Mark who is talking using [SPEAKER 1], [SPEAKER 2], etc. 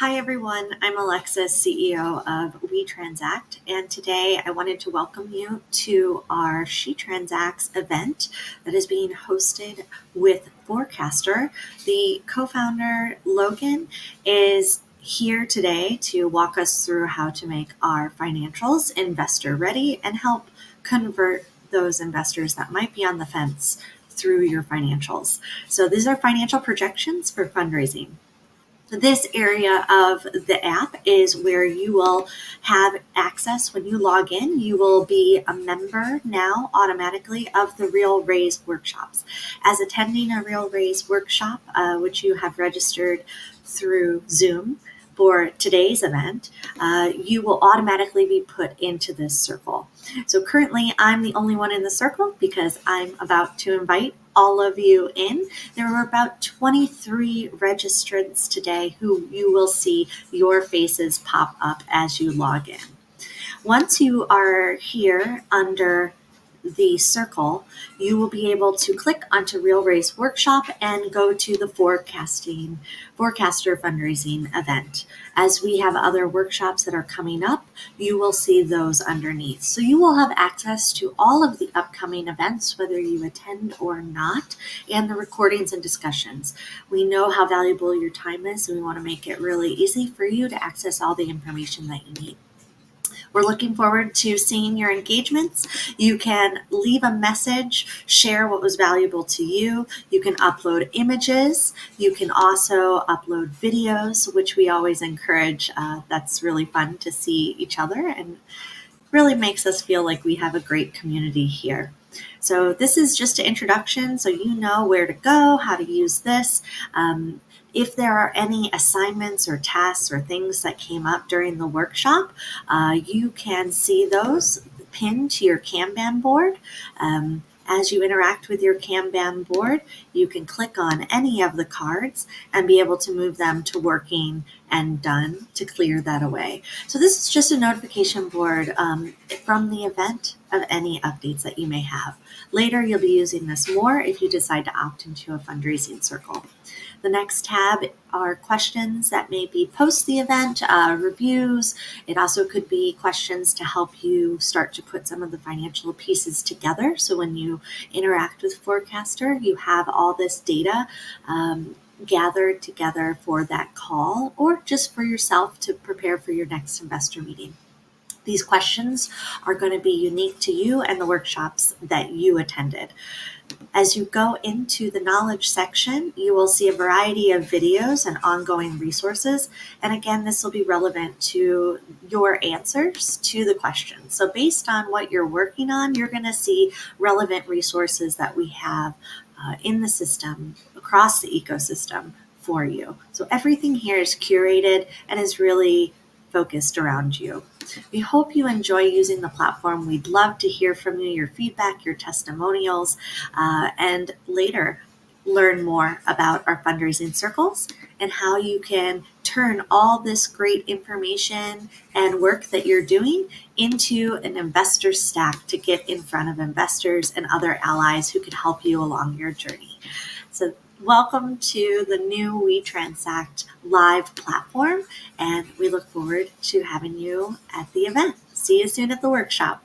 [SPEAKER 1] Hi everyone, I'm Alexis, CEO of We Transact, and today I wanted to welcome you to our She Transacts event that is being hosted with Forecastr. The co-founder, Logan, is here today to walk us through how to make our financials investor ready and help convert those investors that might be on the fence through your financials. So these are financial projections for fundraising. This area of the app is where you will have access when you log in. You will be a member now automatically of the Real Raise workshops. As attending a Real Raise workshop, which you have registered through Zoom for today's event, you will automatically be put into this circle. So currently I'm the only one in the circle because I'm about to invite all of you in. There were about 23 registrants today who you will see your faces pop up as you log in. Once you are here under the circle, you will be able to click onto Real Raise Workshop and go to the Forecastr fundraising event. As we have other workshops that are coming up, you will see those underneath. So you will have access to all of the upcoming events, whether you attend or not, and the recordings and discussions. We know how valuable your time is, and we want to make it really easy for you to access all the information that you need. We're looking forward to seeing your engagements. You can leave a message, share what was valuable to you. You can upload images. You can also upload videos, which we always encourage. That's really fun to see each other and really makes us feel like we have a great community here. So this is just an introduction, so you know where to go, how to use this. If there are any assignments or tasks or things that came up during the workshop, you can see those pinned to your Kanban board. As you interact with your Kanban board, you can click on any of the cards and be able to move them to working and done to clear that away. So this is just a notification board from the event of any updates that you may have. Later, you'll be using this more if you decide to opt into a fundraising circle. The next tab are questions that may be post the event, reviews. It also could be questions to help you start to put some of the financial pieces together. So when you interact with Forecastr, you have all this data gathered together for that call or just for yourself to prepare for your next investor meeting. These questions are going to be unique to you and the workshops that you attended. As you go into the knowledge section, you will see a variety of videos and ongoing resources. And again, this will be relevant to your answers to the questions. So based on what you're working on, you're going to see relevant resources that we have in the system, across the ecosystem for you. So everything here is curated and is really focused around you. We hope you enjoy using the platform. We'd love to hear from you, your feedback, your testimonials, and later learn more about our fundraising circles and how you can turn all this great information and work that you're doing into an investor stack to get in front of investors and other allies who could help you along your journey. So welcome to the new We Transact live platform, and we look forward to having you at the event. See you soon at the workshop.